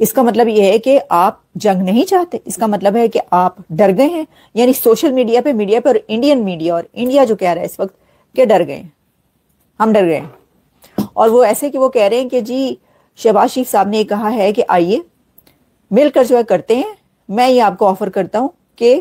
इसका मतलब यह है कि आप जंग नहीं चाहते, इसका मतलब है कि आप डर गए हैं। यानी सोशल मीडिया पे और इंडियन मीडिया और इंडिया जो कह रहा है इस वक्त कि डर गए, हम डर गए। और वो ऐसे कि वो कह रहे हैं कि जी शहबाज शरीफ साहब ने कहा है कि आइए मिलकर जो है करते हैं, मैं ये आपको ऑफर करता हूं कि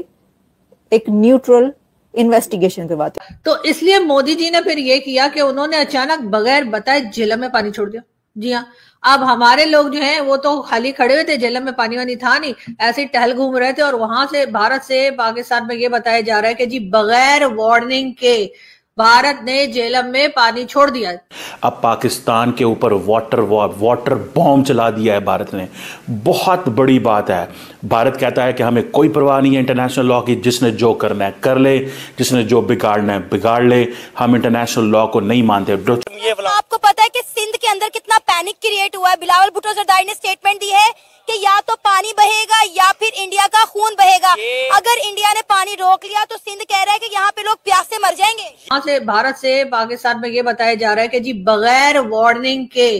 एक न्यूट्रल इन्वेस्टिगेशन करवाते हैं। तो इसलिए मोदी जी ने फिर ये किया कि उन्होंने अचानक बगैर बताए झेलम में पानी छोड़ दिया। जी हाँ, अब हमारे लोग जो हैं वो तो खाली खड़े हुए थे, झेलम में पानी वानी था नहीं, ऐसे ही टहल घूम रहे थे। और वहां से भारत से पाकिस्तान में ये बताया जा रहा है कि जी बगैर वार्निंग के भारत ने झेलम में पानी छोड़ दिया। अब पाकिस्तान के ऊपर वाटर बॉम्ब चला दिया है भारत ने। बहुत बड़ी बात है। भारत कहता है कि हमें कोई परवाह नहीं है इंटरनेशनल लॉ की, जिसने जो करना है कर ले, जिसने जो बिगाड़ना है बिगाड़ ले, हम इंटरनेशनल लॉ को नहीं मानते। आपको पता है कि सिंध के अंदर कितना पैनिक क्रिएट हुआ है। बिलावल भुट्टो जरदारी ने स्टेटमेंट दी है कि या तो पानी बहेगा या फिर इंडिया का खून बहेगा। अगर इंडिया ने पानी रोक लिया तो सिंध कह रहा है कि यहाँ पे लोग प्यास से मर जाएंगे। यहाँ से भारत से पाकिस्तान में ये बताया जा रहा है कि जी बगैर वार्निंग के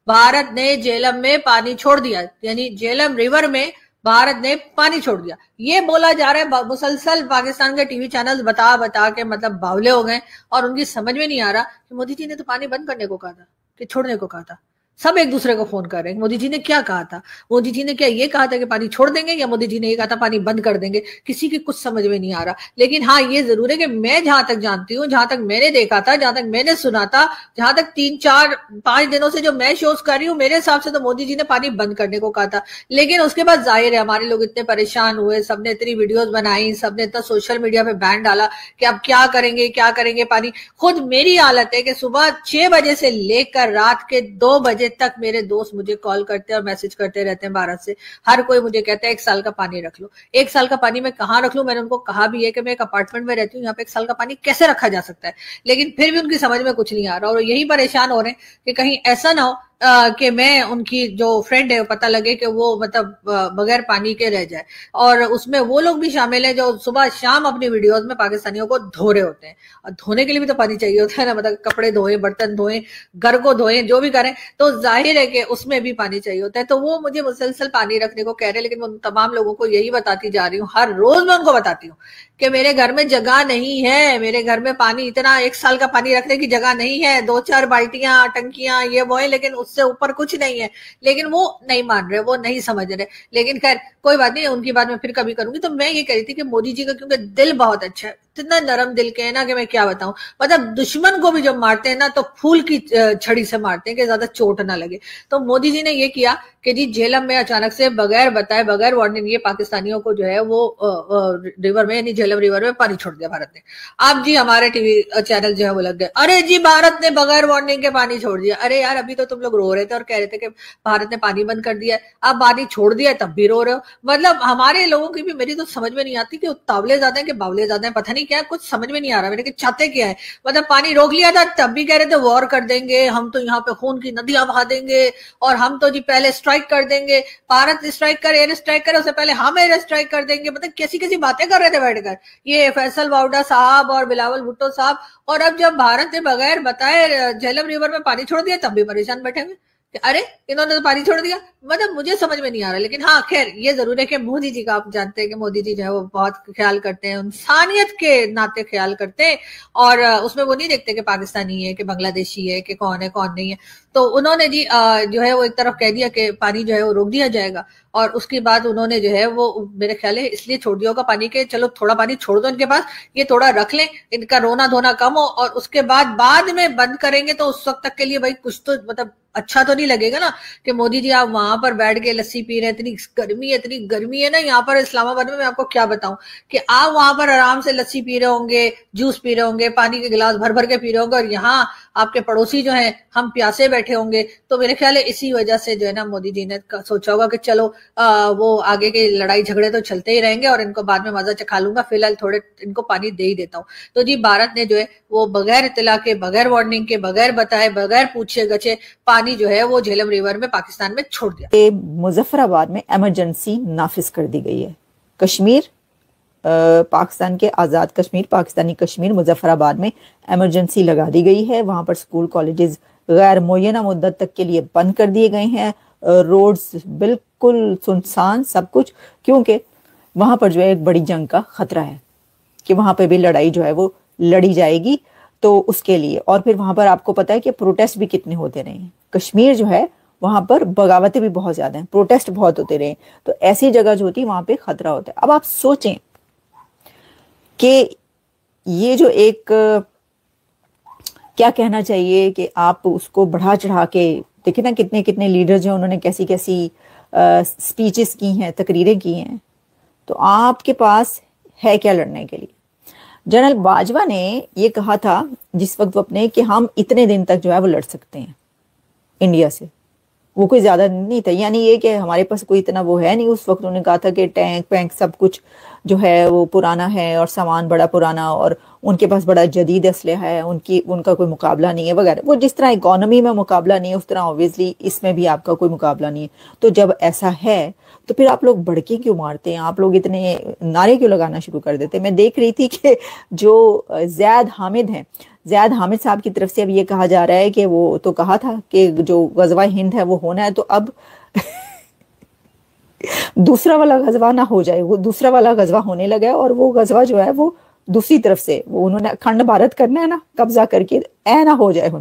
भारत ने झेलम में पानी छोड़ दिया, यानी झेलम रिवर में भारत ने पानी छोड़ दिया। ये बोला जा रहा है। मुसलसल पाकिस्तान के टीवी चैनल बता बता के मतलब बावले हो गए और उनकी समझ में नहीं आ रहा कि मोदी जी ने तो पानी बंद करने को कहा था कि छोड़ने को कहा था। सब एक दूसरे को फोन कर रहे हैं मोदी जी ने क्या कहा था, मोदी जी ने क्या ये कहा था कि पानी छोड़ देंगे, या मोदी जी ने ये कहा था पानी बंद कर देंगे। किसी की कुछ समझ में नहीं आ रहा। लेकिन हाँ ये जरूर है कि मैं जहां तक जानती हूँ, जहां तक मैंने देखा था, जहां तक मैंने सुना था, जहां तक 3-4-5 दिनों से जो मैं शोज कर रही हूँ, मेरे हिसाब से तो मोदी जी ने पानी बंद करने को कहा था। लेकिन उसके बाद जाहिर है हमारे लोग इतने परेशान हुए, सबने इतनी वीडियोज बनाई, सबने इतना सोशल मीडिया पे बैन डाला कि अब क्या करेंगे पानी। खुद मेरी हालत है कि सुबह 6 बजे से लेकर रात के 2 बजे तक मेरे दोस्त मुझे कॉल करते हैं और मैसेज करते रहते हैं भारत से। हर कोई मुझे कहता है 1 साल का पानी रख लो। 1 साल का पानी मैं कहाँ रख लूं? मैंने उनको कहा भी है कि मैं एक अपार्टमेंट में रहती हूँ, यहाँ पे 1 साल का पानी कैसे रखा जा सकता है। लेकिन फिर भी उनकी समझ में कुछ नहीं आ रहा और यही परेशान हो रहे हैं कि कहीं ऐसा ना हो कि मैं उनकी जो फ्रेंड है पता लगे कि वो मतलब बगैर पानी के रह जाए। और उसमें वो लोग भी शामिल हैं जो सुबह शाम अपनी वीडियोस में पाकिस्तानियों को धो रहे होते हैं। और धोने के लिए भी तो पानी चाहिए होता है ना, मतलब कपड़े धोए, बर्तन धोए, घर को धोए, जो भी करें तो जाहिर है कि उसमें भी पानी चाहिए होता है। तो वो मुझे मुसलसल पानी रखने को कह रहे हैं। लेकिन उन तमाम लोगों को यही बताती जा रही हूँ, हर रोज मैं उनको बताती हूँ कि मेरे घर में जगह नहीं है, मेरे घर में पानी इतना 1 साल का पानी रखने की जगह नहीं है। 2-4 बाल्टियां, टंकियां, ये वो है, लेकिन उससे ऊपर कुछ नहीं है। लेकिन वो नहीं मान रहे, वो नहीं समझ रहे। लेकिन खैर कोई बात नहीं, उनकी बात मैं फिर कभी करूंगी। तो मैं ये कह रही थी कि मोदी जी का क्योंकि दिल बहुत अच्छा है, इतना नरम दिल के है ना कि मैं क्या बताऊं। मतलब दुश्मन को भी जब मारते हैं ना तो फूल की छड़ी से मारते हैं कि ज्यादा चोट ना लगे। तो मोदी जी ने ये किया कि जी झेलम में अचानक से बगैर बताए, बगैर वार्निंग ये पाकिस्तानियों को जो है वो रिवर में, यानी झेलम रिवर में पानी छोड़ दिया भारत ने। अब जी हमारे टीवी चैनल जो है वो लग गए, अरे जी भारत ने बगैर वार्निंग के पानी छोड़ दिया। अरे यार अभी तो तुम लोग रो रहे थे और कह रहे थे कि भारत ने पानी बंद कर दिया, अब पानी छोड़ दिया तब भी रो रहे हो। मतलब हमारे लोगों की भी मेरी तो समझ में नहीं आती कि उतावले ज्यादा है कि बावले ज्यादा है, पता नहीं क्या, कुछ समझ में नहीं आ रहा मेरे कि चाहते क्या है। मतलब पानी रोक लिया था तब भी कह रहे थे वॉर कर देंगे, हम तो यहाँ पे खून की नदियां बहा देंगे और हम तो जी पहले स्ट्राइक कर देंगे, भारत स्ट्राइक करे, एयर स्ट्राइक करे, उससे पहले हम एयर स्ट्राइक कर देंगे। मतलब कैसी कैसी बातें कर रहे थे बैठकर ये फैसल वाउडा साहब और बिलावल भुट्टो साहब। और अब जब भारत ने बगैर बताए झेलम रिवर में पानी छोड़ दिया तब भी परेशान बैठे हुए, अरे इन्होंने तो पानी छोड़ दिया। मतलब मुझे समझ में नहीं आ रहा। लेकिन हाँ खैर ये जरूर है कि मोदी जी का आप जानते हैं कि मोदी जी जो है वो बहुत ख्याल करते हैं, इंसानियत के नाते ख्याल करते हैं। और उसमें वो नहीं देखते कि पाकिस्तानी है कि बांग्लादेशी है कि कौन है कौन नहीं है। तो उन्होंने जी जो है वो एक तरफ कह दिया कि पानी जो है वो रोक दिया जाएगा। और उसके बाद उन्होंने जो है वो मेरे ख्याल है इसलिए छोड़ दिया होगा पानी के, चलो थोड़ा पानी छोड़ दो इनके पास, ये थोड़ा रख लें, इनका रोना धोना कम हो, और उसके बाद में बंद करेंगे तो उस वक्त तक के लिए भाई कुछ तो मतलब अच्छा तो नहीं लगेगा ना कि मोदी जी आप वहां पर बैठ के लस्सी पी रहे हैं। इतनी गर्मी है ना यहाँ पर इस्लामाबाद में, मैं आपको क्या बताऊं कि आप वहां पर आराम से लस्सी पी रहे होंगे, जूस पी रहे होंगे, पानी के गिलास भर भर के पी रहे होंगे, और यहाँ आपके पड़ोसी जो है हम प्यासे बैठे होंगे। तो मेरे ख्याल है इसी वजह से जो है ना मोदी जी ने सोचा होगा कि चलो वो आगे के लड़ाई झगड़े तो चलते ही रहेंगे और इनको बाद में मजा चखा लूंगा, फिलहाल थोड़े इनको पानी दे ही देता हूँ। तो जी भारत ने जो है वो बगैर इत्तला के, बगैर वार्निंग के, बगैर बताए, बगैर पूछे गछे पानी जो है वो झेलम रिवर में पाकिस्तान में छोड़ दिया। मुजफ्फराबाद में इमरजेंसी नाफिज कर दी गई है। कश्मीर पाकिस्तान के आज़ाद कश्मीर, पाकिस्तानी कश्मीर मुजफ्फराबाद में इमरजेंसी लगा दी गई है। वहां पर स्कूल कॉलेजेस गैर मुय्यना मुद्दत तक के लिए बंद कर दिए गए हैं। रोड्स बिल्कुल सुनसान सब कुछ, क्योंकि वहां पर जो है एक बड़ी जंग का खतरा है कि वहां पे भी लड़ाई जो है वो लड़ी जाएगी। तो उसके लिए, और फिर वहां पर आपको पता है कि प्रोटेस्ट भी कितने होते रहे हैं। कश्मीर जो है वहां पर बगावतें भी बहुत ज्यादा हैं, प्रोटेस्ट बहुत होते रहे, तो ऐसी जगह जो होती है वहां पे खतरा होता है। अब आप सोचें कि ये जो एक क्या कहना चाहिए कि आप उसको बढ़ा चढ़ा के देखिए ना, कितने कितने लीडर जो उन्होंने कैसी कैसी स्पीचेस की हैं, तकरीरें की हैं, तो आपके पास है क्या लड़ने के लिए। जनरल बाजवा ने ये कहा था जिस वक्त वो अपने कि हम इतने दिन तक जो है वो लड़ सकते हैं इंडिया से, वो कोई ज्यादा नहीं था, यानी ये कि हमारे पास कोई इतना वो है नहीं। उस वक्त उन्होंने कहा था कि टैंक वैंक सब कुछ जो है वो पुराना है और सामान बड़ा पुराना, और उनके पास बड़ा जदीद असलहा है, उनका कोई मुकाबला नहीं है वगैरह। वो जिस तरह इकोनॉमी में मुकाबला नहीं है उस तरह ऑब्वियसली इसमें भी आपका कोई मुकाबला नहीं है। तो जब ऐसा है तो फिर आप लोग भड़के क्यों मारते हैं, आप लोग इतने नारे क्यों लगाना शुरू कर देते हैं। मैं देख रही थी कि जो ज़ैद हामिद हैं, ज़ैद हामिद साहब की तरफ से अब ये कहा जा रहा है कि वो तो कहा था कि जो गजवा हिंद है वो होना है, तो अब दूसरा वाला गजवा ना हो जाए, वो दूसरा वाला गजवा होने लगा है, और वो गजवा जो है वो दूसरी तरफ से वो उन्होंने अखंड भारत करना है ना, कब्जा करके, ऐ ना हो जाए।